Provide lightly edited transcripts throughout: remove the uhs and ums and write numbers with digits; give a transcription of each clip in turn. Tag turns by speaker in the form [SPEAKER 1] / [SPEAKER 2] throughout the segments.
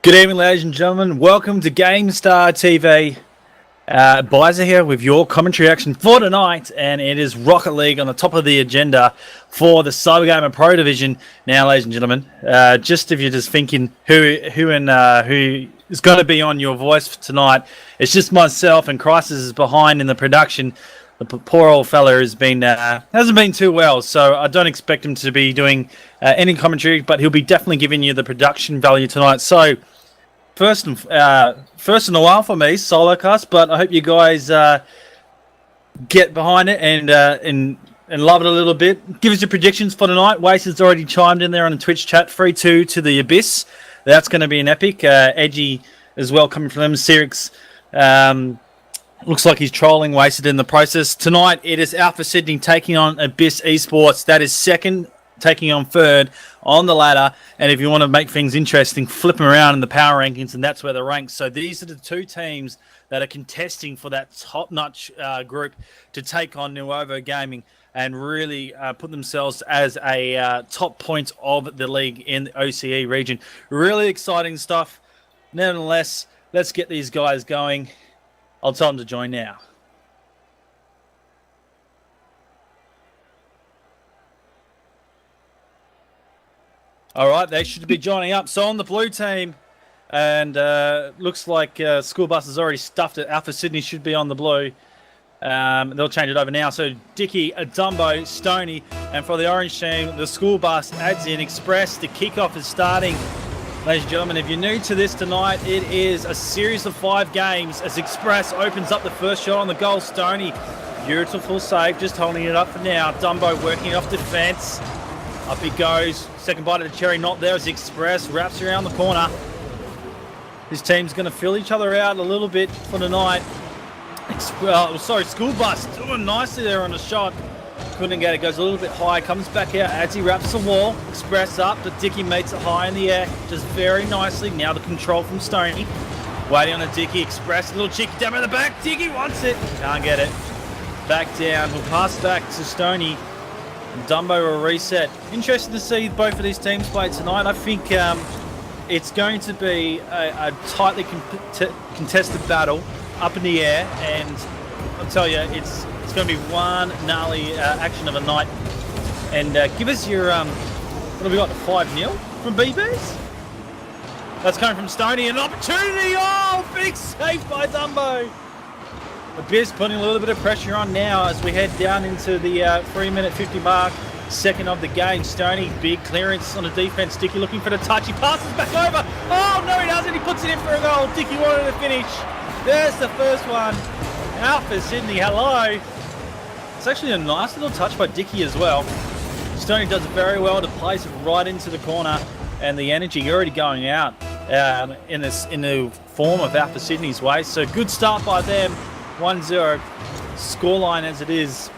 [SPEAKER 1] Good evening, ladies and gentlemen. Welcome to GameStar TV. Bizer here with your commentary action for tonight, and it is Rocket League on the top of the agenda for the Cybergamer Pro Division. Now, ladies and gentlemen, just if you're just thinking who is going to be on your voice for tonight, it's just myself, and Crisis is behind in the production. The poor old fella hasn't been too well, so I don't expect him to be doing any commentary, but he'll be definitely giving you the production value tonight. So, first in a while for me, solo cast, but I hope you guys get behind it and love it a little bit. Give us your predictions for tonight. Wace has already chimed in there on the Twitch chat. 3-2 to the Abyss. That's going to be an epic. Edgy as well coming from them. Sirix looks like he's trolling Wasted in the process. Tonight it is Alpha Sydney taking on Abyss eSports. That is second, taking on third on the ladder. And if you want to make things interesting, flip them around in the power rankings, and that's where they're ranked. So these are the two teams that are contesting for that top-notch group to take on Nuovo Gaming and really put themselves as a top point of the league in the OCE region. Really exciting stuff. Nevertheless, let's get these guys going. I'll tell them to join now. All right, they should be joining up. So on the blue team, and looks like School Bus has already stuffed it. Alpha Sydney should be on the blue. They'll change it over now. So Dicky, Dumbo, Stoney, and for the orange team, the School Bus adds in Express. The kickoff is starting. Ladies and gentlemen, if you're new to this tonight, it is a series of 5 games as Express opens up the first shot on the goal. Stoney, beautiful save, just holding it up for now. Dumbo working off defense. Up he goes. Second bite of the cherry, not there as Express wraps around the corner. This team's going to fill each other out a little bit for tonight. School Bus doing nicely there on the shot. Couldn't get it, goes a little bit high, comes back out as he wraps the wall. Express up, but Dicky meets it high in the air, just very nicely. Now the control from Stoney. Waiting on a Dicky. Express, a little cheeky down at the back. Dicky wants it, can't get it. Back down, we'll pass back to Stoney. Dumbo will reset. Interesting to see both of these teams play tonight. I think it's going to be a tightly contested battle up in the air, and I'll tell you, it's going to be one gnarly action of a night. And give us your what have we got? 5-0 from BBs. That's coming from Stoney. An opportunity. Oh, big save by Dumbo. Abyss putting a little bit of pressure on now as we head down into the 3-minute 50 mark. Second of the game. Stoney, big clearance on the defense. Dicky looking for the touch. He passes back over. Oh, no, he doesn't. He puts it in for a goal. Dicky wanted to finish. There's the first one. Alpha Sydney, hello. It's actually a nice little touch by Dicky as well. Stoney does it very well to place it right into the corner, and the energy already going out in the form of Alpha Sydney's way. So good start by them. 1-0 scoreline as it is.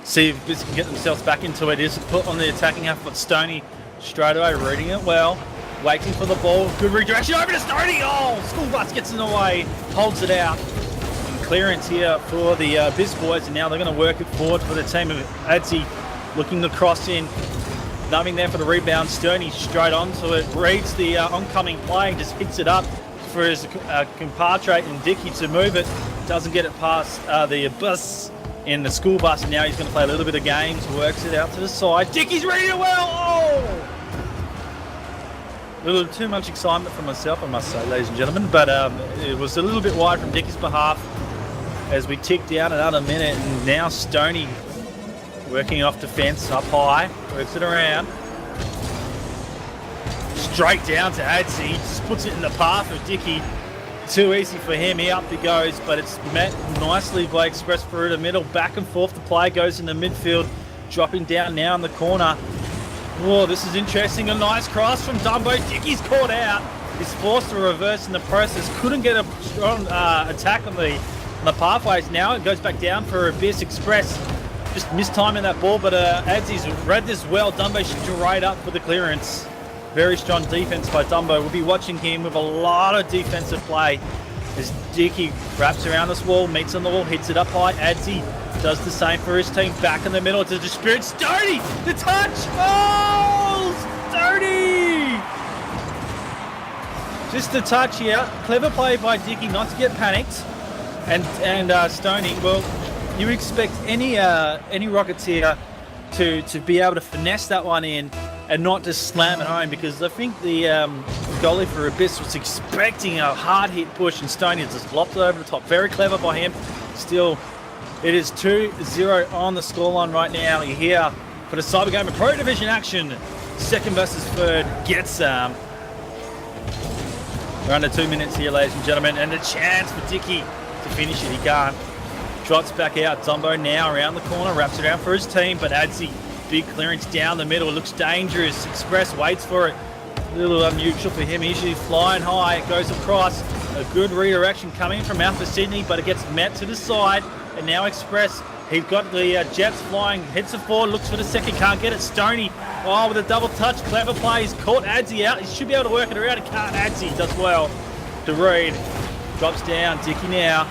[SPEAKER 1] See if this can get themselves back into it. Is put on the attacking half, but Stoney straight away reading it well, waiting for the ball. Good redirection over to Stoney. Oh, School Bus gets in the way, holds it out. And clearance here for the Abyss boys, and now they're going to work it forward for the team of Adzi, looking to cross in. Numbing there for the rebound. Stoney straight onto it, reads the oncoming play, and just hits it up for his compatriot and Dicky to move it. Doesn't get it past the Abyss in the School Bus, and now he's going to play a little bit of games, works it out to the side. Dicky's reading it well. Oh! A little too much excitement for myself, I must say, ladies and gentlemen, but it was a little bit wide from Dicky's behalf as we tick down another minute, and now Stoney working off defense, up high, works it around. Straight down to Adzi, he just puts it in the path of Dicky. Too easy for him, up he goes, but it's met nicely by Express through the middle, back and forth. The play goes in the midfield, dropping down now in the corner. Oh, this is interesting, a nice cross from Dumbo. Dicky's caught out. He's forced to reverse in the process, couldn't get a strong attack on the pathways. Now it goes back down for Abyss. Express just mistiming that ball, but Adzi's read this well. Dumbo straight up for the clearance. Very strong defense by Dumbo. We'll be watching him with a lot of defensive play as Dicky wraps around this wall, meets on the wall, hits it up high. Adzi does the same for his team. Back in the middle to distribute. Stoney, the touch. Oh, Stoney! Just a touch here. Clever play by Dicky not to get panicked. And Stoney, well, you would expect any Rocketeer to be able to finesse that one in and not just slam it home, because I think the goalie for Abyss was expecting a hard hit push, and Stoney just lopped it over the top. Very clever by him. Still, it is 2-0 on the scoreline right now. You're here for the Cybergamer Pro Division action. Second versus third gets we're under 2 minutes here, ladies and gentlemen, and a chance for Dicky to finish it. He can't. Drops back out. Dumbo now around the corner, wraps it around for his team, but Adzi, big clearance down the middle. It looks dangerous. Express waits for it. A little unusual for him. He's usually flying high. It goes across. A good redirection coming from Alpha Sydney, but it gets met to the side. And now Express, he's got the Jets flying. Hits it forward, looks for the second, can't get it. Stoney, oh, with a double touch. Clever play. He's caught Adzi out. He should be able to work it around. He can't. Adzi does well to read. Drops down. Dicky now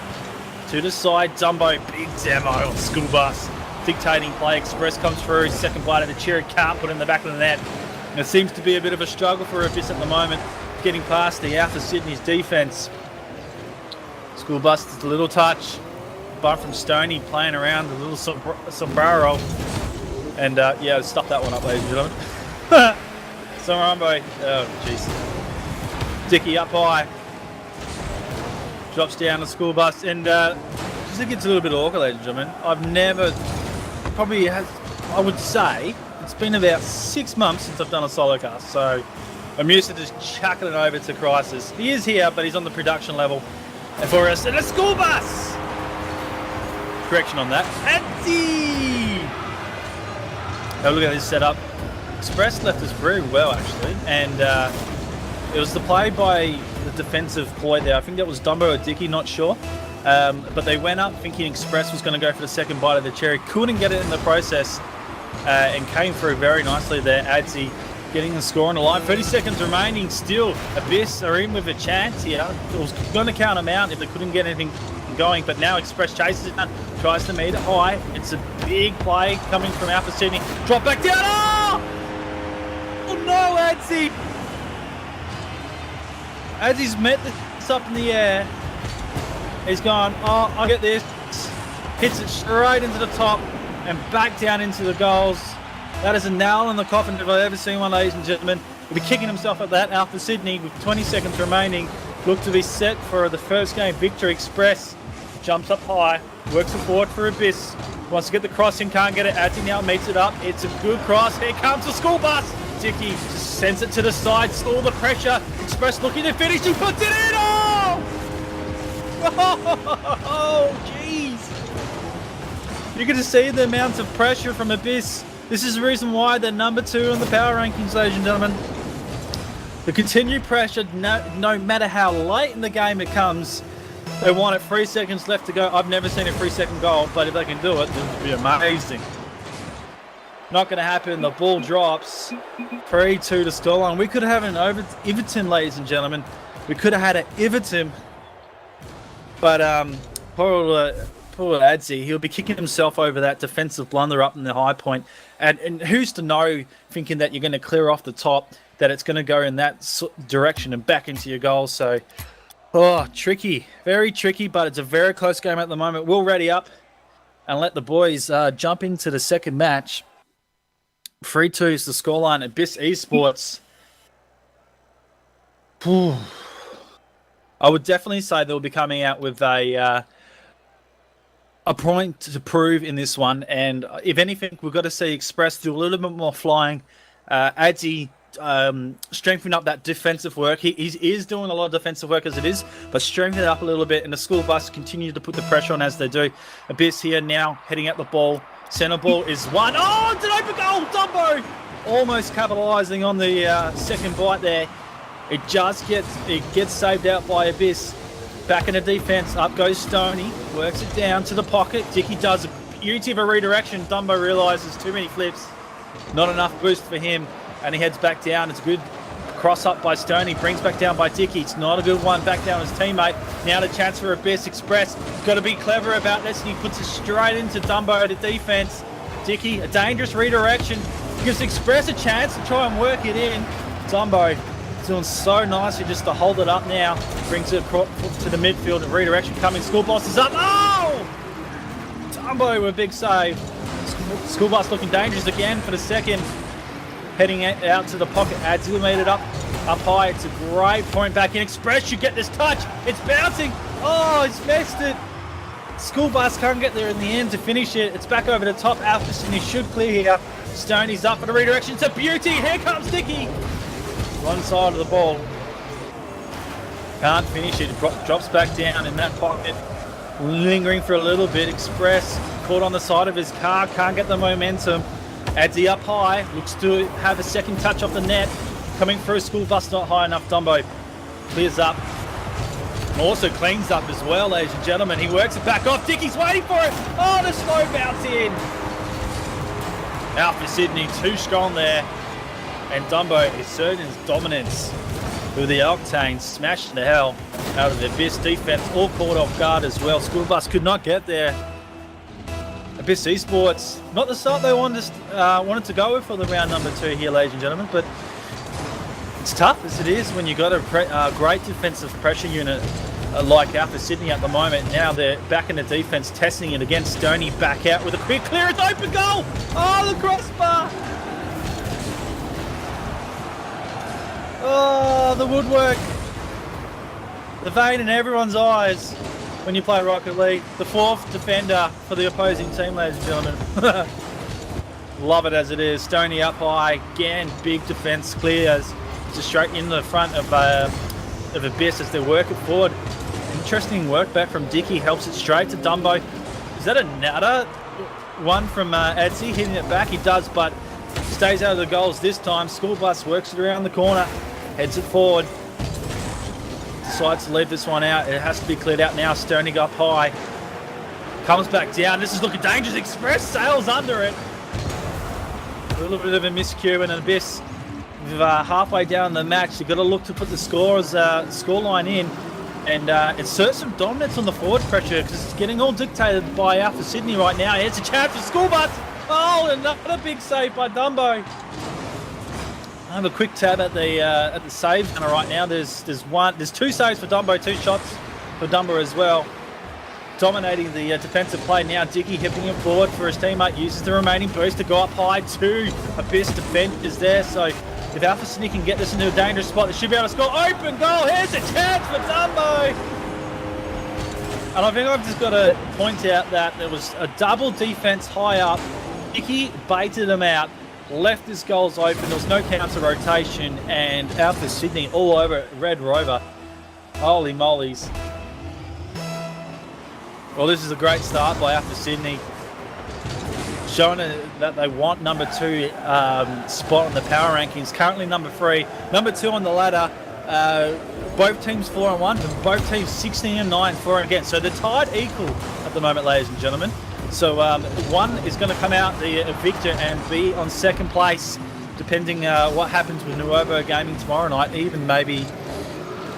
[SPEAKER 1] to the side. Dumbo, big demo on school bus. Dictating play. Express comes through. Second bite of the cherry. Can't put it in the back of the net. And it seems to be a bit of a struggle for Abyss at the moment, getting past the Alpha Sydney's defense. School bus, just a little touch. Bump from Stoney playing around the little sombrero. And yeah, stuff that one up, ladies and gentlemen. Sarambo. Oh, jeez. Dicky up high. Drops down the school bus. And just gets a little bit awkward, ladies and gentlemen. I've never, probably has, I would say, it's been about 6 months since I've done a solo cast. So I'm used to just chucking it over to Crisis. He is here, but he's on the production level. And for us, in a school bus! Correction on that. Adzi! Oh, look at this setup. Express left us very well, actually. And it was the play by the defensive ploy there. I think that was Dumbo or Dicky, not sure. But they went up thinking Express was going to go for the second bite of the cherry. Couldn't get it in the process. And came through very nicely there. Adzi getting the score on the line. 30 seconds remaining. Still, Abyss are in with a chance here. It was going to count them out if they couldn't get anything going, but now Express chases it down, tries to meet it high. It's a big play coming from Alpha Sydney. Drop back down. Oh no, Adzi! Adzi's met this up in the air. He's gone, oh, I'll get this. Hits it straight into the top and back down into the goals. That is a nail in the coffin if I've ever seen one, ladies and gentlemen. He'll be kicking himself at that. Alpha Sydney, with 20 seconds remaining, look to be set for the first game victory. Express jumps up high, works it forward for Abyss. Wants to get the cross in, can't get it. Adzi now meets it up. It's a good cross. Here comes the school bus. Dicky just sends it to the side, stall the pressure. Express looking to finish. He puts it in. Oh! Oh, jeez. You can just see the amount of pressure from Abyss. This is the reason why they're number 2 on the power rankings, ladies and gentlemen. The continued pressure, no matter how late in the game it comes, they want it. 3 seconds left to go. I've never seen a 3-second goal, but if they can do it, it would be amazing. Not going to happen. The ball drops. 3-2 to scoreline. We could have an Everton, ladies and gentlemen. We could have had an Everton, but poor Adzi, he'll be kicking himself over that defensive blunder up in the high point. And who's to know, thinking that you're going to clear off the top, that it's going to go in that direction and back into your goal. So, oh, tricky. Very tricky, but it's a very close game at the moment. We'll ready up and let the boys jump into the second match. 3-2 is the scoreline. Abyss eSports. I would definitely say they'll be coming out with a point to prove in this one, and if anything, we've got to see Express do a little bit more flying. Adzi strengthen up that defensive work. He is doing a lot of defensive work as it is, but strengthen it up a little bit, and the school bus continue to put the pressure on as they do. Abyss here now heading at the ball. Center ball is one. Oh, it's an open goal. Dumbo almost capitalizing on the second bite there. It just gets saved out by Abyss. Back in the defense, up goes Stoney, works it down to the pocket. Dicky does a beauty of a redirection. Dumbo realizes too many flips, not enough boost for him, and he heads back down. It's a good cross up by Stoney, brings back down by Dicky. It's not a good one, back down his teammate. Now the chance for Abyss. Express got to be clever about this, and he puts it straight into Dumbo to defense. Dicky, a dangerous redirection, gives Express a chance to try and work it in. Dumbo Doing so nicely just to hold it up now. Brings it to the midfield and redirection coming. School Bus is up. Oh! Dumbo with a big save. School Bus looking dangerous again for the second. Heading out to the pocket. Adzi made it up high. It's a great point back in. Express, you get this touch. It's bouncing. Oh, he's missed it. School Bus can't get there in the end to finish it. It's back over the top. Alpha Sydney should clear here. Stoney's up for the redirection. It's a beauty. Here comes Dicky. One side of the ball. Can't finish it. Drops back down in that pocket. Lingering for a little bit. Express caught on the side of his car. Can't get the momentum. Adzi up high. Looks to have a second touch off the net. Coming through. School Bus not high enough. Dumbo clears up. Also cleans up as well, ladies and gentlemen. He works it back off. Dicky's waiting for it. Oh, the slow bounce in. Alpha Sydney too strong there. And Dumbo asserting his dominance with the Octane. Smashed the hell out of the Abyss defense. All caught off guard as well. School Bus could not get there. Abyss eSports, not the start they wanted to go with for the round number 2 here, ladies and gentlemen, but it's tough as it is when you've got a great defensive pressure unit like Alpha Sydney at the moment. Now they're back in the defense, testing it against Stoney. Back out with a quick clearance, open goal! Oh, the crossbar! Oh, the woodwork. The vein in everyone's eyes when you play Rocket League. The 4th defender for the opposing team, ladies and gentlemen. Love it as it is. Stoney up high. Again, big defense clears. Just straight in the front of Abyss as they work it forward. Interesting work back from Dicky. Helps it straight to Dumbo. Is that another one from Adzi hitting it back? He does, but stays out of the goals this time. School Bus works it around the corner. Heads it forward. Decides to leave this one out. It has to be cleared out now. Stoney up high. Comes back down. This is looking dangerous. Express sails under it. A little bit of a miscue and an Abyss. Halfway down the match, you've got to look to put the scoreline in and insert some dominance on the forward pressure because it's getting all dictated by Alpha Sydney right now. Here's a chance for School Bus. Oh, another big save by Dumbo. I have a quick tab at the save center right now. There's 2 saves for Dumbo, 2 shots for Dumbo as well. Dominating the defensive play now. Dicky hipping it forward for his teammate. Uses the remaining boost to go up high. 2 Abyss defenders there. So if Alpha Sydney can get this into a dangerous spot, they should be able to score. Open goal. Here's a chance for Dumbo. And I think I've just got to point out that there was a double defense high up. Dicky baited them out. Left his goals open. There was no counter rotation. And Alpha Sydney all over Red Rover. Holy mollies. Well, this is a great start by Alpha Sydney. Showing that they want number 2 spot on the power rankings. Currently number 3. Number 2 on the ladder. Both teams 4-1, but both teams 16-9, 4 against. So they're tied equal at the moment, ladies and gentlemen. So one is going to come out the victor and be on second place, depending what happens with Nuovo Gaming tomorrow night.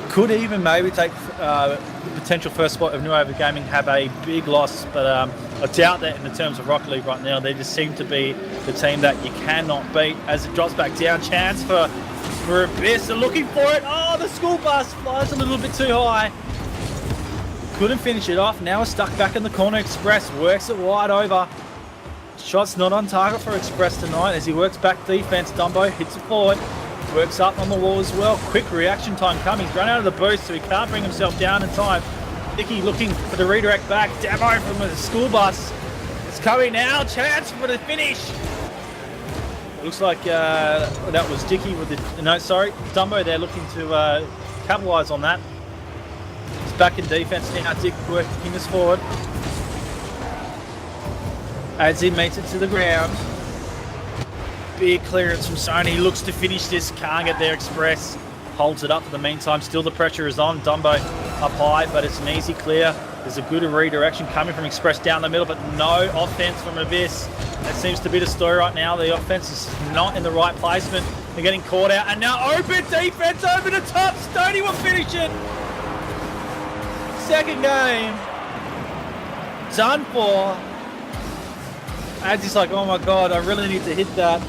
[SPEAKER 1] Could even maybe take the potential first spot of Nuovo Gaming, have a big loss, but I doubt that in the terms of Rocket League right now. They just seem to be the team that you cannot beat. As it drops back down, chance for Abyss. They're looking for it. Oh, the School Bus flies a little bit too high. Couldn't finish it off. Now it's stuck back in the corner. Express works it wide over. Shot's not on target for Express tonight as he works back defense. Dumbo hits it forward. Works up on the wall as well. Quick reaction time coming. He's run out of the boost, so he can't bring himself down in time. Dicky looking for the redirect back. Demo from the School Bus. It's coming now. Chance for the finish. It looks like that was Dicky with the... No, sorry. Dumbo there looking to capitalise on that. He's back in defence now. Dick working this forward. As he meets it to the ground. Big clearance from Sony. Looks to finish this. Can't get there. Express holds it up for the meantime. Still the pressure is on. Dumbo up high, but it's an easy clear. There's a good redirection coming from Express down the middle, but no offense from Abyss. That seems to be the story right now. The offense is not in the right placement. They're getting caught out, and now open defense over the top. Stoney will finish it. Second game. Done for. And he's like, oh my God, I really need to hit that.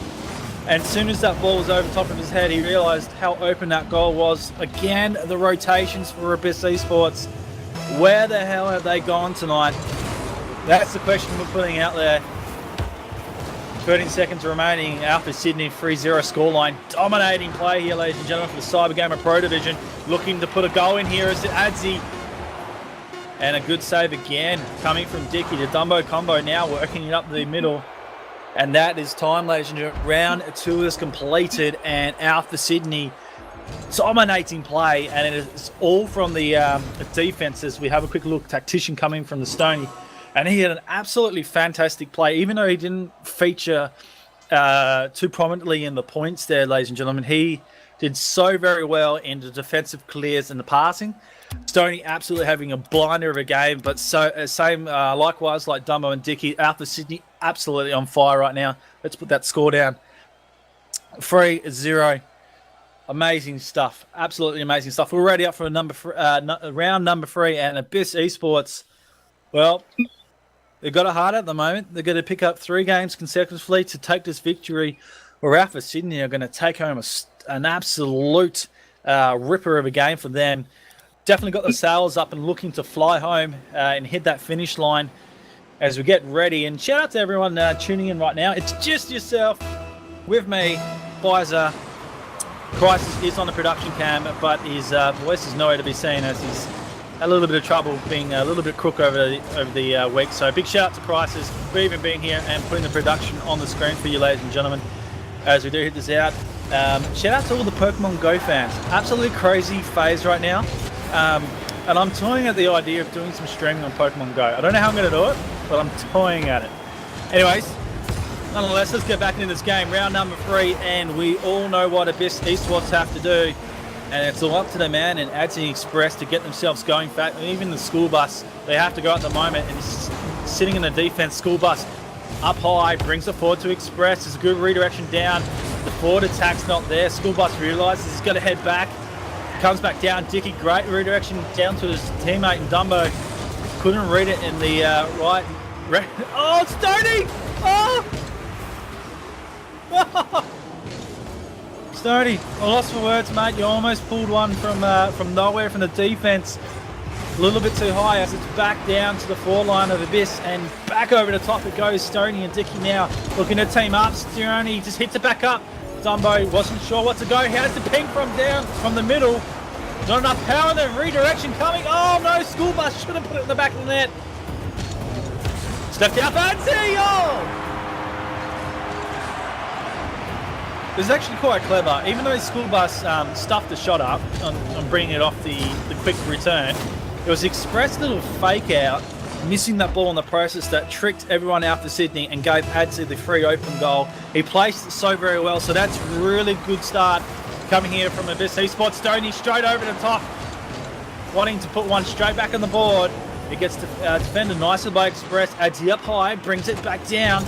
[SPEAKER 1] And as soon as that ball was over top of his head, he realised how open that goal was. Again, the rotations for Abyss eSports. Where the hell have they gone tonight? That's the question we're putting out there. 13 seconds remaining. Alpha Sydney 3-0 scoreline. Dominating play here, ladies and gentlemen, for the Cybergamer Pro Division. Looking to put a goal in here is Adzi. And a good save again coming from Dicky. The Dumbo combo now working it up the middle. And that is time, ladies and gentlemen. Round 2 is completed, and Alpha Sydney dominating play, and it is all from the defenses. We have a quick look. Tactician coming from the Stony, and he had an absolutely fantastic play. Even though he didn't feature too prominently in the points there, ladies and gentlemen, he did so very well in the defensive clears and the passing. Stoney absolutely having a blinder of a game, but same likewise like Dumbo and Dicky. Alpha Sydney absolutely on fire right now. Let's put that score down. 3-0. Amazing stuff. Absolutely amazing stuff. We're ready up for round number 3, and Abyss eSports, well, they've got it hard at the moment. They're going to pick up 3 games consecutively to take this victory, where Alpha Sydney are going to take home an absolute ripper of a game for them. Definitely got the sails up and looking to fly home and hit that finish line as we get ready. And shout out to everyone tuning in right now. It's just yourself with me, Pfizer. Crisis is on the production cam, but his voice is nowhere to be seen as he's had a little bit of trouble being a little bit crook over the week. So big shout out to Crisis for even being here and putting the production on the screen for you, ladies and gentlemen, as we do hit this out. Shout out to all the Pokemon Go fans. Absolutely crazy phase right now. And I'm toying at the idea of doing some streaming on Pokemon Go. I don't know how I'm going to do it, but I'm toying at it. Anyways, nonetheless, let's get back into this game. Round number 3, and we all know what Abyss eSports have to do. And it's all up to the man and Adzi Express to get themselves going fat. And even the school bus, they have to go at the moment. And he's sitting in the defense. School bus up high, brings it forward to Express. There's a good redirection down. The forward attack's not there. School bus realises he's got to head back. Comes back down. Dicky, great redirection down to his teammate in Dumbo. Couldn't read it in the right. Oh, it's Stoney! Oh! Stoney, I lost for words, mate. You almost pulled one from nowhere from the defense. A little bit too high as it's back down to the 4 line of Abyss, and back over the top it goes. Stoney and Dicky now looking to team up. Stoney just hits it back up. Dumbo wasn't sure what to go. How does the ping from the middle? Not enough power, then redirection coming. Oh no, school bus should have put it in the back of the net. Stepped out, fancy! Oh! This is actually quite clever. Even though school bus stuffed the shot up on bringing it off the quick return, it was Express little fake out, missing that ball in the process that tricked everyone out for Sydney and gave Adzi the free open goal. He placed it so very well, so that's really good start coming here from Abyss eSports. Stoney straight over the top, wanting to put one straight back on the board. It gets defended nicely by Express. Adzi up high, brings it back down.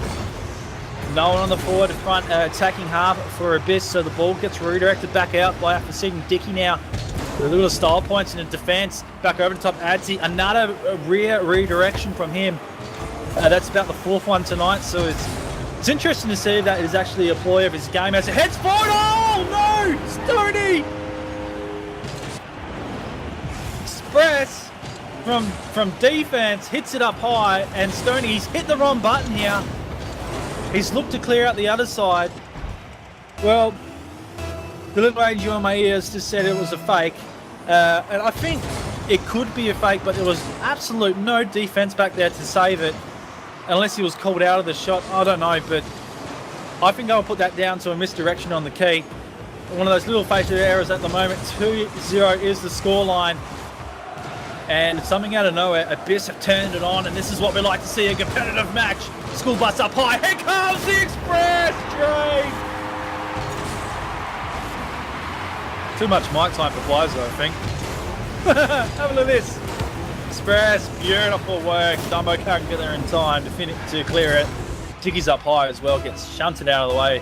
[SPEAKER 1] No one on the forward front attacking half for Abyss, so the ball gets redirected back out by Alpha Sydney. Dicky now with a little style points in the defense. Back over the top, Adzi. Another rear redirection from him. That's about the 4th one tonight, so it's interesting to see that it is actually a ploy of his game as it heads forward. Oh no! Stoney! Express from defense hits it up high, and Stoney, he's hit the wrong button here. He's looked to clear out the other side. Well, the little angel in my ears just said it was a fake. And I think it could be a fake, but there was absolute no defense back there to save it. Unless he was called out of the shot. I don't know, but I think I'll put that down to a misdirection on the key. One of those little facial errors at the moment. 2-0 is the scoreline. And something out of nowhere, Abyss have turned it on, and this is what we like to see, a competitive match. School bus up high. Here comes the Express train. Too much mic time for Pfizer, I think. Have a look at this. Express, beautiful work. Dumbo can't get there in time to clear it. Dicky's up high as well, gets shunted out of the way.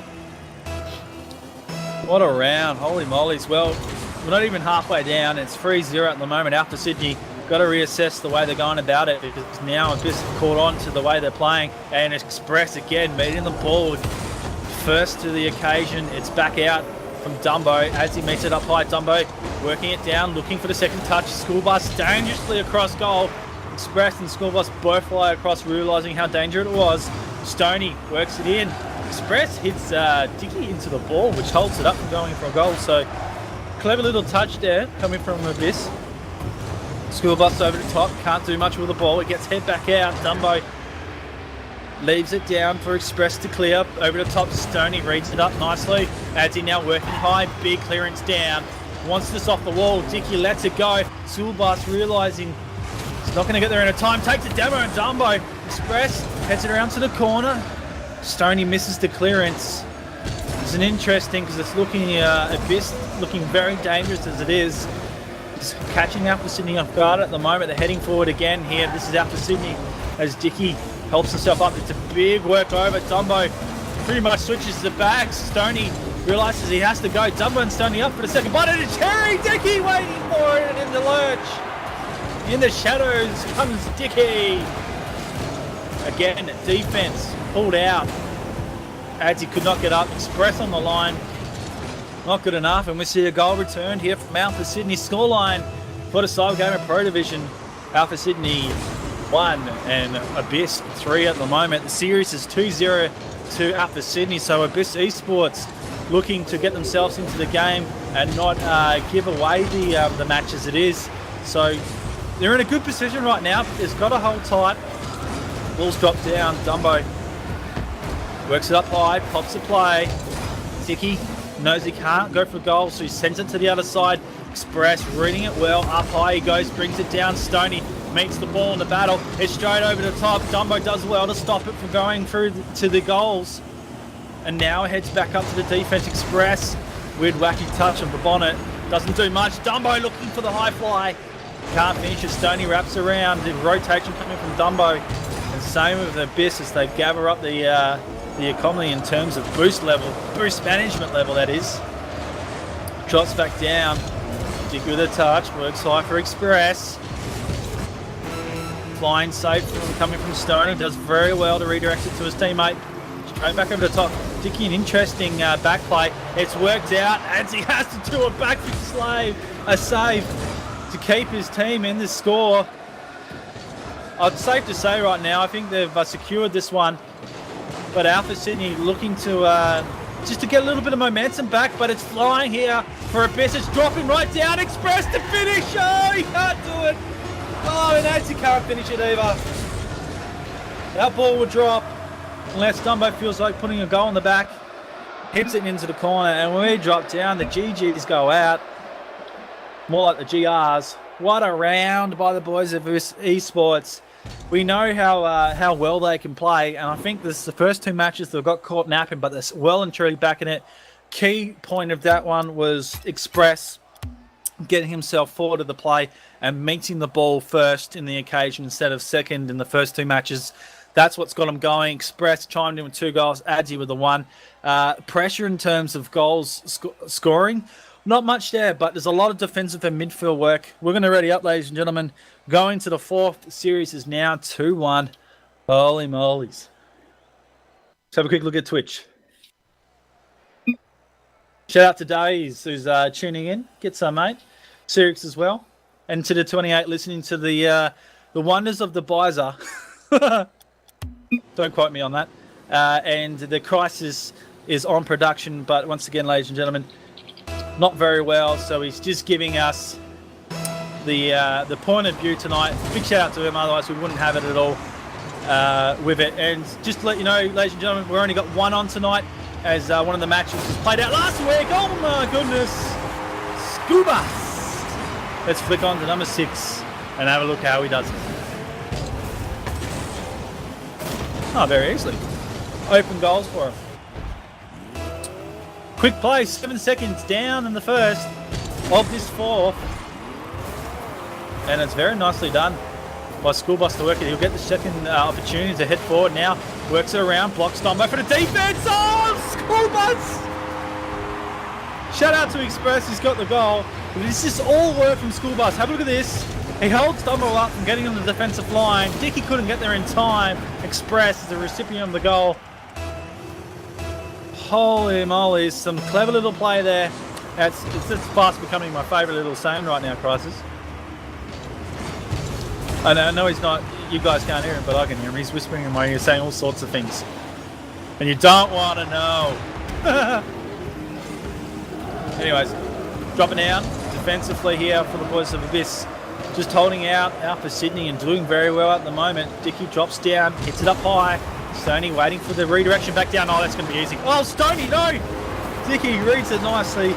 [SPEAKER 1] What a round, holy mollies. Well, we're not even halfway down. It's 3-0 at the moment. After Sydney, got to reassess the way they're going about it, because now Abyss caught on to the way they're playing, and Express again meeting the ball with first to the occasion. It's back out from Dumbo as he meets it up high. Dumbo working it down, looking for the second touch. School Bus dangerously across goal. Express and School Bus both fly across, realising how dangerous it was. Stoney works it in. Express hits Dicky into the ball, which holds it up from going for a goal. So clever little touch there coming from Abyss. School Bus over the top, can't do much with the ball. It gets head back out. Dumbo leaves it down for Express to clear. Over the top, Stoney reads it up nicely. Adzi now working high, big clearance down. Wants this off the wall. Dicky lets it go. School Bus realising he's not going to get there in a time. Takes it down and Dumbo. Express heads it around to the corner. Stoney misses the clearance. It's an interesting because it's looking Abyss looking very dangerous as it is. It's catching Alpha Sydney off guard at the moment. They're heading forward again here. This is Alpha Sydney as Dicky helps himself up. It's a big work over. Dumbo pretty much switches the bags. Stoney realises he has to go. Dumbo and Stoney up for the second bite. And it's Cherry Dicky waiting for it in the lurch. In the shadows comes Dicky. Again, defense pulled out. Adzi could not get up. Express on the line. Not good enough. And we see a goal returned here from Alpha Sydney. Scoreline for the Cybergamer Pro Division. Alpha Sydney 1 and Abyss 3 at the moment. The series is 2-0 to Alpha Sydney. So Abyss eSports looking to get themselves into the game and not give away the match as it is. So they're in a good position right now. It's got to hold tight. Ball's dropped down. Dumbo works it up high, pops the play. Dicky knows he can't go for goal, so he sends it to the other side. Express reading it well. Up high he goes, brings it down. Stoney meets the ball in the battle. It's straight over the top. Dumbo does well to stop it from going through to the goals. And now heads back up to the defense. Express. Weird wacky touch of the bonnet. Doesn't do much. Dumbo looking for the high fly. Can't finish it. Stoney wraps around. The rotation coming from Dumbo. And same with Abyss as they gather up the economy in terms of boost management level, that is. Drops back down. Dick with a touch. Works high for Express. Flying safe coming from Stoney. Does very well to redirect it to his teammate. Straight back over the top. Dicky, an interesting back play. It's worked out. Adzi has to do a backflip save to keep his team in the score. It's safe to say right now, I think they've secured this one. But Alpha Sydney looking to just to get a little bit of momentum back, but it's flying here for Abyss. It's dropping right down. Express to finish. Oh, he can't do it. Oh, and Adzi can't finish it either. That ball will drop unless Dumbo feels like putting a goal in the back. Hits it into the corner, and when we drop down, the GGs go out. More like the GRs. What a round by the boys of eSports. We know how well they can play, and I think this is the first two matches they've got caught napping, but they're well and truly back in it. Key point of that one was Express getting himself forward of the play and meeting the ball first in the occasion instead of second in the first two matches. That's what's got them going. Express chimed in with 2 goals, Adzi with the 1. Pressure in terms of goals scoring, not much there, but there's a lot of defensive and midfield work. We're going to ready up, ladies and gentlemen. Going to the 4th series is now 2-1. Holy moly's. Let's have a quick look at Twitch. Shout out to Days who's tuning in. Get some, mate. Sirix as well. And to the 28 listening to the wonders of the Bizer. Don't quote me on that. And the Crisis is on production, but once again, ladies and gentlemen, not very well. So he's just giving us the point of view tonight. Big shout out to him, otherwise we wouldn't have it at all with it. And just to let you know, ladies and gentlemen, we've only got 1 on tonight, as one of the matches was played out last week. Oh my goodness. Scuba. Let's flick on to number 6 and have a look how he does it. Oh, very easily. Open goals for him. Quick play, 7 seconds down in the first of this 4th. And it's very nicely done by School Bus to work it. He'll get the second opportunity to head forward now. Works it around, blocks Dumbo for the defense. Oh, School Bus! Shout out to Express, he's got the goal. This is all work from School Bus. Have a look at this. He holds Dumbo up from getting on the defensive line. Dicky couldn't get there in time. Express is the recipient of the goal. Holy moly, some clever little play there. It's just fast becoming my favourite little saying right now, Crisis. I know he's not, you guys can't hear him, but I can hear him. He's whispering in my ear, saying all sorts of things. And you don't want to know. Anyways, dropping down defensively here for the boys of Abyss. Just holding out for Sydney and doing very well at the moment. Dicky drops down, hits it up high. Stoney waiting for the redirection back down. Oh, that's going to be easy. Oh, Stoney, no! Dicky reads it nicely.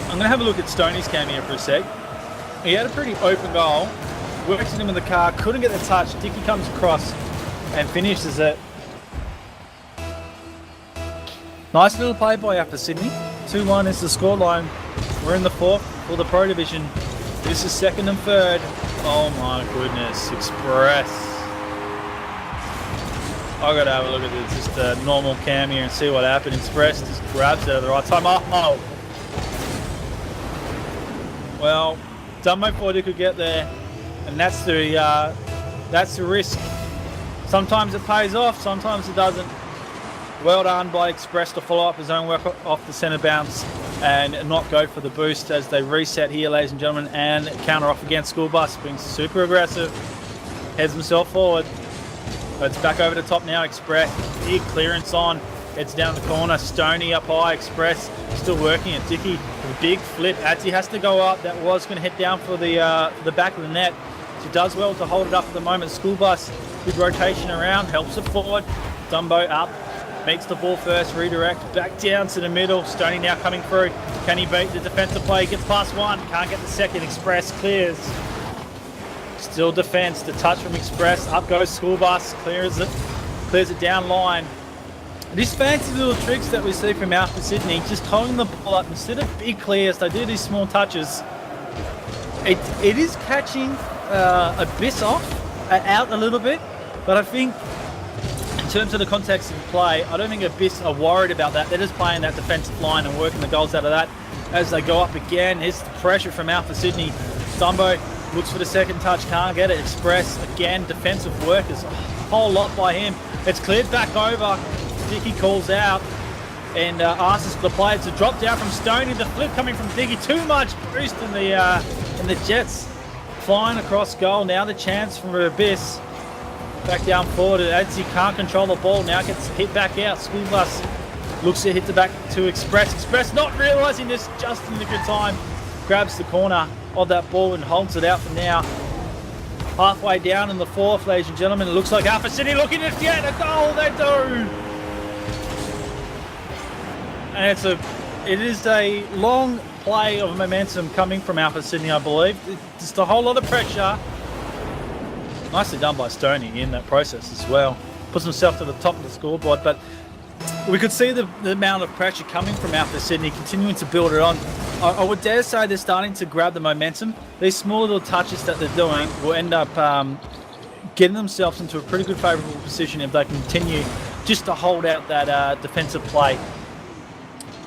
[SPEAKER 1] I'm going to have a look at Stoney's cameo for a sec. He had a pretty open goal. Works in him in the car, couldn't get the touch. Dicky comes across and finishes it. Nice little play by after Sydney. 2-1 is the scoreline. We're in the fourth for the Pro Division. This is second and third. Oh my goodness, Express. I gotta have a look at this, just a normal cam here and see what happened. Express just grabs it at the right time. Oh! Well, Dumbo thought he could get there, and that's the risk. Sometimes it pays off, sometimes it doesn't. Well done by Express to follow up his own work off the centre bounce and not go for the boost as they reset here, ladies and gentlemen, and counter off against School Bus, being super aggressive. Heads himself forward. But it's back over the top now. Express, big clearance on. Heads down the corner. Stoney up high. Express still working it. Dicky with a big flip. Adzi has to go up. That was going to hit down for the back of the net. She does well to hold it up at the moment. School Bus, good rotation around, helps it forward. Dumbo up. Makes the ball first, redirect, back down to the middle. Stoney now coming through. Can he beat the defensive play? Gets past one, can't get the second. Express clears. Still defense, the touch from Express. Up goes School Bus, clears it down line. These fancy little tricks that we see from Alpha Sydney, just holding the ball up instead of big clears, they do these small touches. It is catching Abyss out a little bit, but I think in terms of the context of the play, I don't think Abyss are worried about that. They're just playing that defensive line and working the goals out of that as they go up again. Here's the pressure from Alpha Sydney. Dumbo looks for the second touch, can't get it. Express, again, defensive work is a whole lot by him. It's cleared back over. Dicky calls out and asks the player to drop down from Stoney. The flip coming from Dicky, too much boost in the Jets. Flying across goal, now the chance from Abyss. Back down forward, Adzi can't control the ball, now gets hit back out. School Bus looks to hit the back to Express. Express not realising this just in the good time. Grabs the corner of that ball and holds it out for now. Halfway down in the fourth, ladies and gentlemen, it looks like Alpha City looking to get a goal. They do. And it is a long play of momentum coming from Alpha Sydney, I believe. Just a whole lot of pressure. Nicely done by Stoney in that process as well. Puts himself to the top of the scoreboard, but we could see the amount of pressure coming from Alpha Sydney, continuing to build it on. I would dare say they're starting to grab the momentum. These small little touches that they're doing will end up getting themselves into a pretty good favourable position if they continue just to hold out that defensive play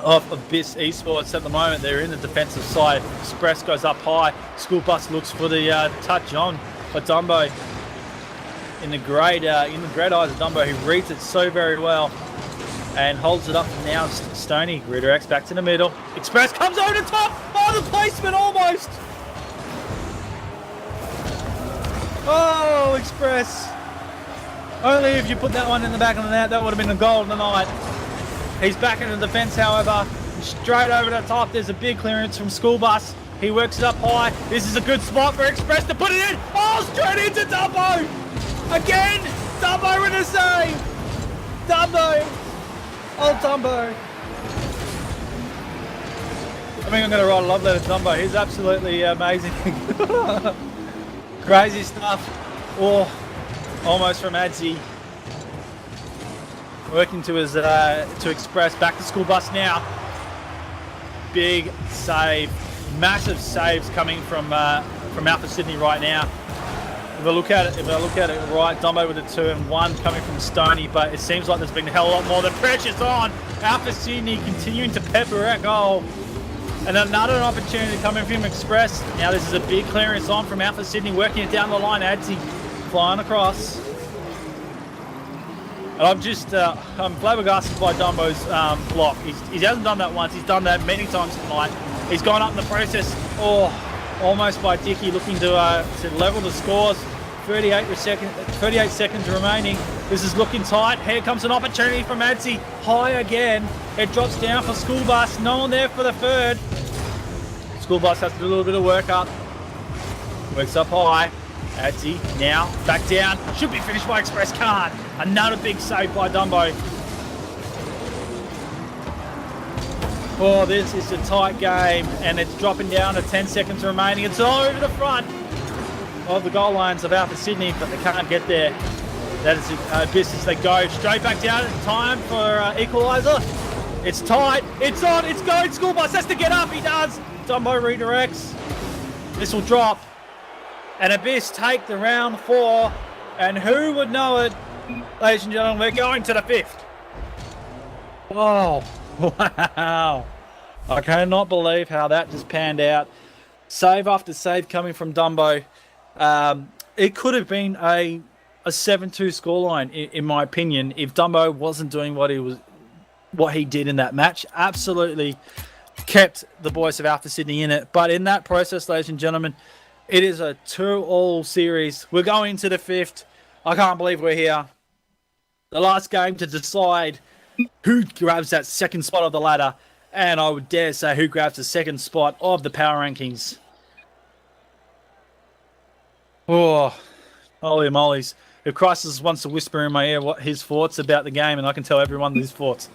[SPEAKER 1] of Abyss eSports. At the moment, they're in the defensive side. Express goes up high. School Bus looks for the touch on by Dumbo. In the great eyes of Dumbo, who reads it so very well and holds it up now. Stoney redirects back to the middle. Express comes over the top. Oh, the placement almost. Oh, Express. Only if you put that one in the back of the net, that would have been a goal of the night. He's back in the defence, however. Straight over the top, there's a big clearance from School Bus. He works it up high. This is a good spot for Express to put it in. Oh, straight into Dumbo. Again, Dumbo with a save. Dumbo. Oh, Dumbo. I think I'm going to write a love letter to Dumbo. He's absolutely amazing. Crazy stuff. Oh, almost from Adzi. Working to his to Express. Back to School Bus now. Big save. Massive saves coming from Alpha Sydney right now. If I look at it right, Dumbo with a 2 and 1 coming from Stoney, but it seems like there's been a hell of a lot more. The pressure's on. Alpha Sydney continuing to pepper at goal. And another opportunity coming from Express. Now this is a big clearance on from Alpha Sydney, working it down the line. Adzi flying across. And I'm flabbergasted by Dumbo's block. He hasn't done that once. He's done that many times tonight. He's gone up in the process. Oh, almost by Dicky, looking to level the scores. 38 seconds remaining. This is looking tight. Here comes an opportunity from Adzi. High again. It drops down for School Bus. No one there for the third. School Bus has to do a little bit of work up. Works up high. Adzi now back down. Should be finished by Express. Can't. Another big save by Dumbo. Oh, this is a tight game, and it's dropping down to 10 seconds remaining. It's all over the front of the goal lines of Alpha Sydney, but they can't get there. That is a business. They go straight back down. Time for equaliser. It's tight. It's on. It's going. School Bus has to get up. He does. Dumbo redirects. This will drop. And Abyss take the round 4. And who would know it, ladies and gentlemen, we're going to the 5th. Whoa. Wow. I cannot believe how that just panned out. Save after save coming from Dumbo. It could have been a 7-2 scoreline, in my opinion, if Dumbo wasn't doing what he did in that match. Absolutely kept the boys of Alpha Sydney in it. But in that process, ladies and gentlemen, it is a 2-all series. We're going to the 5th. I can't believe we're here. The last game to decide who grabs that second spot of the ladder. And I would dare say who grabs the second spot of the power rankings. Oh, holy mollies. If Crisis wants to whisper in my ear what his thoughts about the game, and I can tell everyone his thoughts.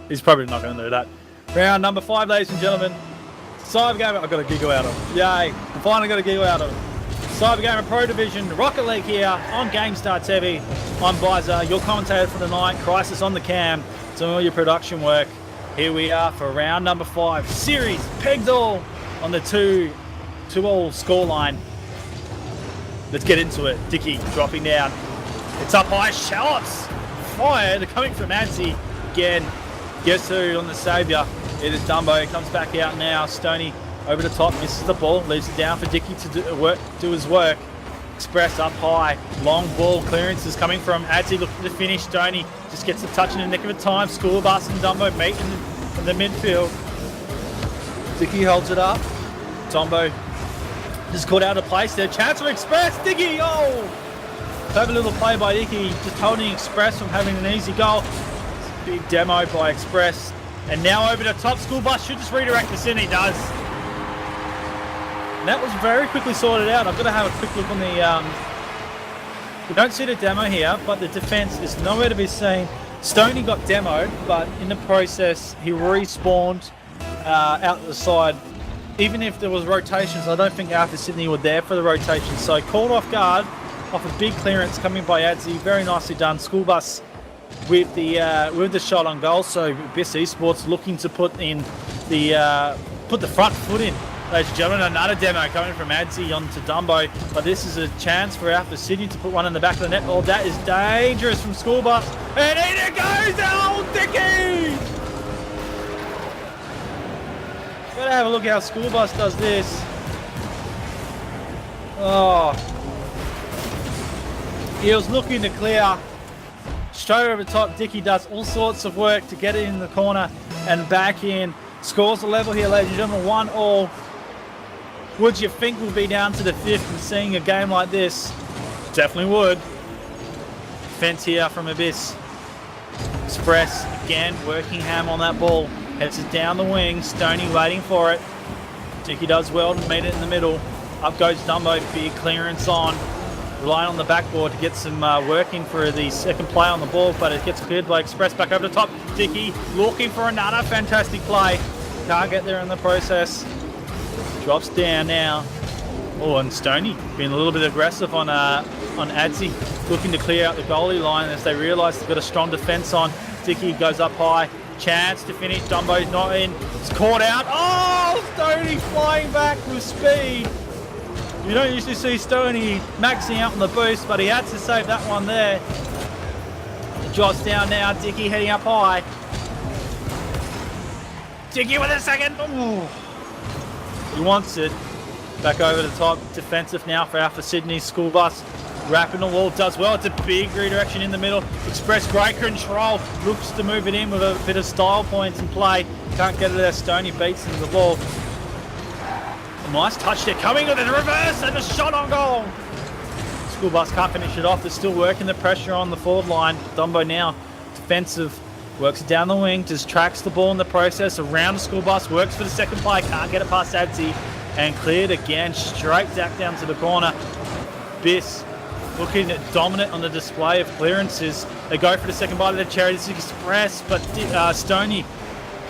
[SPEAKER 1] He's probably not going to do that. Round number 5, ladies and gentlemen. Cybergamer, I've got a giggle out of it. Yay, I finally got a giggle out of it. Cybergamer Pro Division, Rocket League here on GameStar TV. I'm Bizer, your commentator for the night. Crisis on the cam, doing all your production work. Here we are for round number 5. Series pegged all on the 2-all scoreline. Let's get into it. Dicky dropping down. It's up high. Shots fired. Coming from Nancy again. Guess who on the saviour? It is Dumbo. He comes back out now. Stoney over the top. Misses the ball. Leaves it down for Dicky to do his work. Express up high. Long ball clearances coming from Adzi looking to finish. Stoney just gets a touch in the nick of a time. School Bus and Dumbo meet in the midfield. Dicky holds it up. Dumbo just caught out of place there. Chance for Express. Dicky, oh! Clever little play by Dicky. Just holding Express from having an easy goal. Big demo by Express. And now over the top. School Bus should just redirect the Sydney. Does. And that was very quickly sorted out. I've got to have a quick look on the... We don't see the demo here, but the defence is nowhere to be seen. Stoney got demoed, but in the process, he respawned out the side. Even if there was rotations, I don't think Alpha Sydney were there for the rotations. So caught off guard, off a big clearance coming by Adzi. Very nicely done. School Bus with the shot on goal. So Abyss eSports looking to put the front foot in. Ladies and gentlemen, another demo coming from Adzi onto Dumbo. But this is a chance for Alpha Sydney to put one in the back of the net. Oh, that is dangerous from School Bus. And in it goes, old Dicky! Gotta have a look how School Bus does this. Oh. He was looking to clear. Straight over the top, Dicky does all sorts of work to get it in the corner and back in. Scores the level here, ladies and gentlemen, 1-all. Would you think we'll be down to the 5th and seeing a game like this? Definitely would. Defense here from Abyss. Express again, working ham on that ball. Heads it down the wing. Stoney waiting for it. Dicky does well to meet it in the middle. Up goes Dumbo. Big clearance on. Relying on the backboard to get some working for the second play on the ball, but it gets cleared by Express back over the top. Dicky looking for another fantastic play. Can't get there in the process. Drops down now. Oh, and Stoney being a little bit aggressive on Adzi, looking to clear out the goalie line as they realise they've got a strong defence on. Dicky goes up high. Chance to finish. Dumbo's not in. It's caught out. Oh, Stoney flying back with speed. You don't usually see Stoney maxing out on the boost, but he had to save that one there. It drops down now. Dicky heading up high. Dicky with a second. Ooh. He wants it. Back over the top. Defensive now for Alpha Sydney. School Bus Wrapping the wall does well. It's a big redirection in the middle. Express great control. Looks to move it in with a bit of style points in play. Can't get it there. Stoney beats into the ball. A nice touch there. Coming with a reverse and a shot on goal. School Bus can't finish it off. They're still working the pressure on the forward line. Dumbo now defensive. Works it down the wing. Just tracks the ball in the process. Around the School Bus. Works for the second play. Can't get it past Adzi. And cleared again. Straight back down to the corner. Biss looking dominant on the display of clearances. They go for the second bite of the cherry. This is Express, but Stoney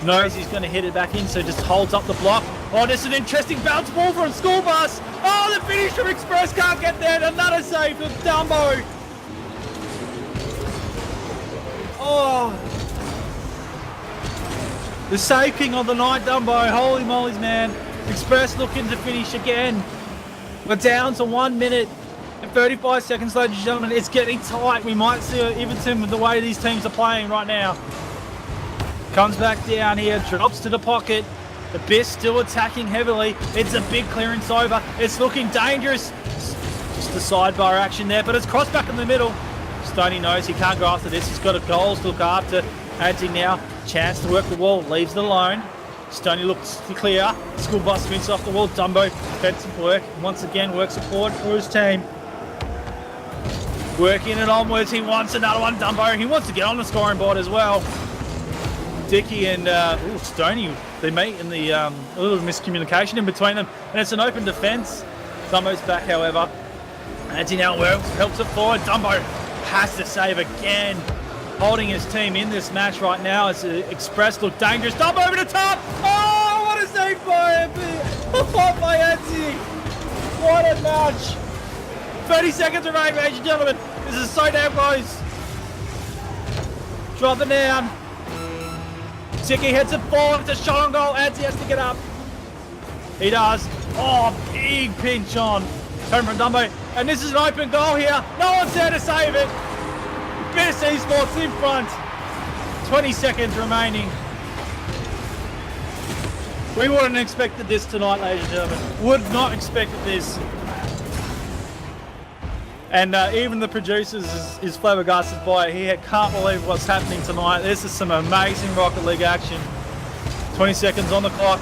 [SPEAKER 1] knows he's going to hit it back in, so just holds up the block. Oh, this is an interesting bounce ball from School Bus. Oh, the finish from Express can't get there. Another save from Dumbo. Oh, the save king of the night, Dumbo. Holy mollies, man. Express looking to finish again. We're down to 1 minute and 35 seconds, ladies and gentlemen. It's getting tight. We might see an Everton with the way these teams are playing right now. Comes back down here, drops to the pocket. The Biss still attacking heavily. It's a big clearance over. It's looking dangerous. Just the sidebar action there, but it's crossed back in the middle. Stoney knows he can't go after this. He's got a goal to look after. Adzi now, chance to work the wall, leaves it alone. Stoney looks clear. School Bus spins off the wall. Dumbo, defensive work. Once again, works it forward for his team. Working it onwards. He wants another one, Dumbo. He wants to get on the scoring board as well. Dicky and Stoney, they meet in the a little miscommunication in between them, and it's an open defence. Dumbo's back, however. Adzi now helps it forward. Dumbo has to save again, holding his team in this match right now as Express look dangerous. Dumbo over the top. Oh, what a save by Adzi. What a match. 30 seconds remaining, ladies and gentlemen. This is so damn close. Drop it down. Dicky heads it forward. It's a shot on goal. Adzi has to get up. He does. Oh, big pinch on. Coming from Dumbo. And this is an open goal here. No one's there to save it. Biss eSports in front. 20 seconds remaining. We wouldn't have expected this tonight, ladies and gentlemen. Would not expected this. And even the producers is flabbergasted by it. He can't believe what's happening tonight. This is some amazing Rocket League action. 20 seconds on the clock.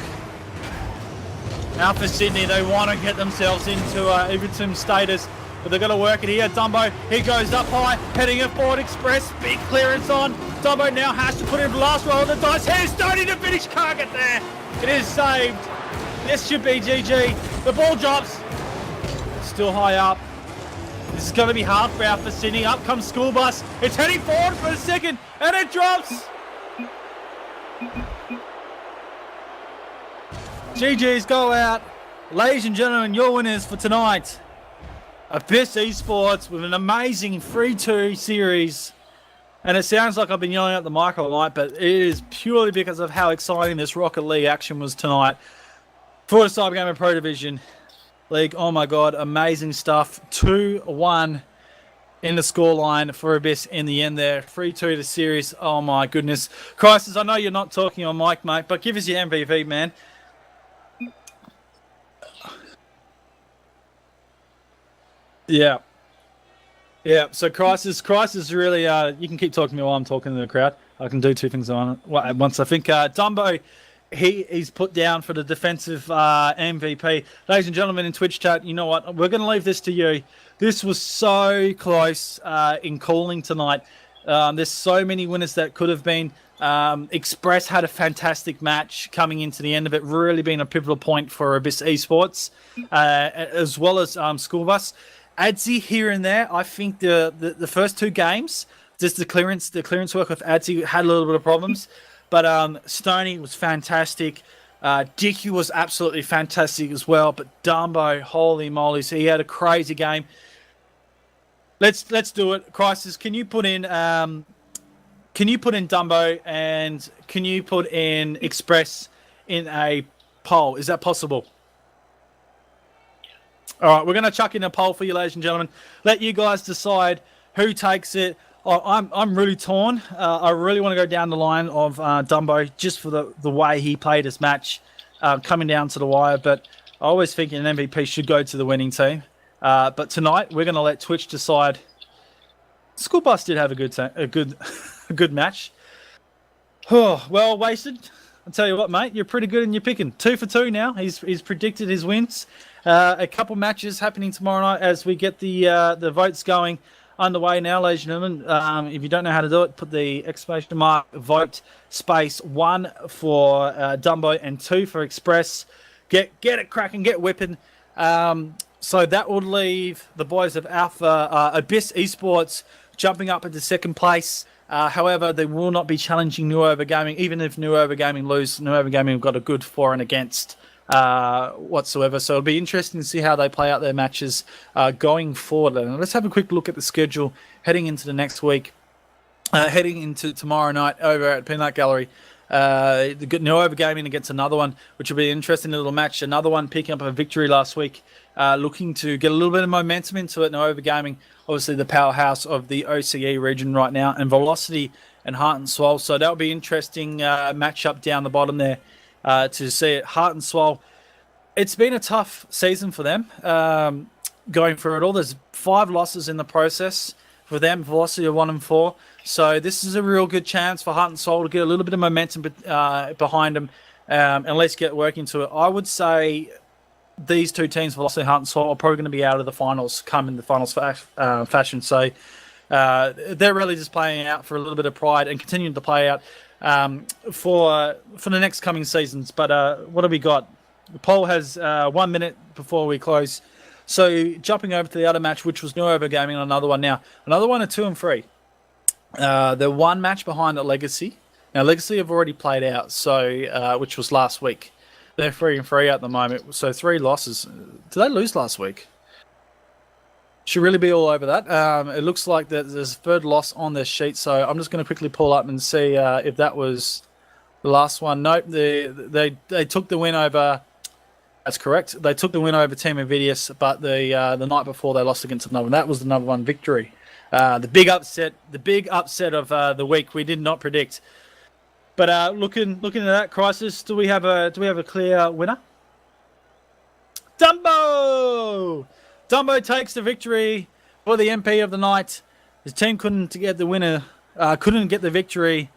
[SPEAKER 1] Out for Sydney, they want to get themselves into Everton status, but they've got to work it here. Dumbo, he goes up high, heading it forward. Express, big clearance on. Dumbo now has to put in the last roll of the dice. Here's Stoney to finish, can't get there. It is saved. This should be GG. The ball drops. Still high up. This is going to be hard for out for Sydney. Up comes School Bus. It's heading forward for a second, and it drops. GG's go out. Ladies and gentlemen, your winners for tonight are Biss eSports with an amazing 3-2 series. And it sounds like I've been yelling at the mic all night, but it is purely because of how exciting this Rocket League action was tonight for the Cybergamer Pro Division League. Oh my God, amazing stuff. 2-1 in the scoreline for Abyss in the end there. 3-2 the series. Oh my goodness. Crisis, I know you're not talking on mic, mate, but give us your MVP, man. Yeah. Yeah, so Crisis really, you can keep talking to me while I'm talking to the crowd. I can do two things at once. I think Dumbo, he's put down for the defensive MVP. Ladies and gentlemen in Twitch chat, you know what? We're going to leave this to you. This was so close in calling tonight. There's so many winners that could have been. Express had a fantastic match coming into the end of it, really being a pivotal point for Abyss eSports, as well as School Bus. Adzi here and there. I think the first two games, just the clearance work with Adzi had a little bit of problems, but Stoney was fantastic. Dicky was absolutely fantastic as well. But Dumbo, holy moly, so he had a crazy game. Let's do it. Crisis, can you put in Dumbo and can you put in Express in a poll? Is that possible? All right, we're going to chuck in a poll for you, ladies and gentlemen. Let you guys decide who takes it. I'm really torn. I really want to go down the line of Dumbo just for the way he played his match, coming down to the wire. But I always think an MVP should go to the winning team. But tonight we're going to let Twitch decide. School Bus did have a good match. Oh, well, Wasted. I'll tell you what, mate, you're pretty good in your picking. 2 for 2 now. He's predicted his wins. A couple matches happening tomorrow night as we get the votes going underway now, ladies and gentlemen. If you don't know how to do it, put the exclamation mark vote space 1 for Dumbo and 2 for Express. Get it cracking, get whipping. So that would leave the boys of Alpha Abyss Esports jumping up into second place. However, they will not be challenging New Over Gaming. Even if New Over Gaming lose, New Over Gaming have got a good for and against whatsoever. So it'll be interesting to see how they play out their matches going forward. And let's have a quick look at the schedule heading into the next week. Heading into tomorrow night over at Peanut Gallery. New Over Gaming against another one, which will be an interesting little match. Another one picking up a victory last week. Looking to get a little bit of momentum into it. New Over Gaming, obviously the powerhouse of the OCE region right now, and Velocity and Heart and Swole. So that'll be interesting matchup down the bottom there to see it. Heart and Swole, it's been a tough season for them going through it all. There's 5 losses in the process for them. Velocity are 1 and 4. So this is a real good chance for Heart and Soul to get a little bit of momentum behind them and at least get working to it. I would say these 2 teams, Velocity and Heart and Soul, are probably going to be out of the finals, come in the finals fashion. So they're really just playing out for a little bit of pride and continuing to play out for the next coming seasons. But what have we got? The poll has 1 minute before we close. So jumping over to the other match, which was New Over Gaming on another one now. Another one at 2 and 3. They're 1 match behind at Legacy. Now, Legacy have already played out, so which was last week. They're 3 and 3 at the moment, so 3 losses. Did they lose last week? Should really be all over that. It looks like that there's a 3rd loss on their sheet, so I'm just going to quickly pull up and see if that was the last one. Nope, they took the win over. That's correct. They took the win over Team Invidious, but the night before they lost against another one. That was the number 1 victory. The big upset of the week we did not predict. But looking at that, Crisis, do we have a clear winner? Dumbo takes the victory for the MP of the night. His team couldn't get the winner, couldn't get the victory,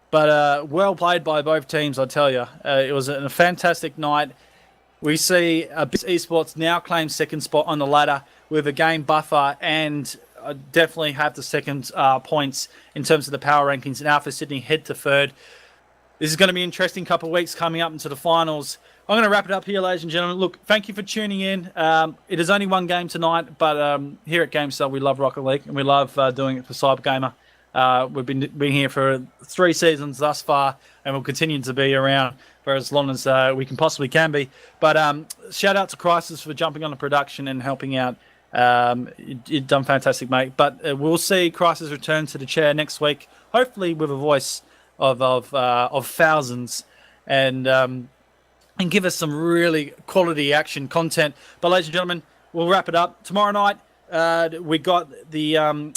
[SPEAKER 1] but well played by both teams, I tell you. It was a fantastic night. We see Abyss Esports now claim 2nd spot on the ladder with a game buffer and definitely have the 2nd points in terms of the power rankings, and Alpha Sydney head to 3rd. This is going to be an interesting couple of weeks coming up into the finals. I'm going to wrap it up here, ladies and gentlemen. Look, thank you for tuning in. It is only 1 game tonight, but here at GameStar, we love Rocket League, and we love doing it for Cybergamer. We've been here for 3 seasons thus far, and we'll continue to be around for as long as we can possibly can be. But shout out to Crisis for jumping on the production and helping out. You've done fantastic, mate. But we'll see Crisis return to the chair next week, hopefully with a voice of thousands, and give us some really quality action content. But ladies and gentlemen, we'll wrap it up tomorrow night. We got the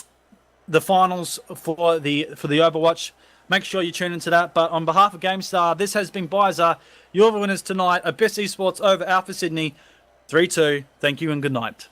[SPEAKER 1] finals for the Overwatch. Make sure you tune into that. But on behalf of GameStar, this has been Bizer. You're the winners tonight. Abyss Esports over Alpha Sydney. 3-2. Thank you and good night.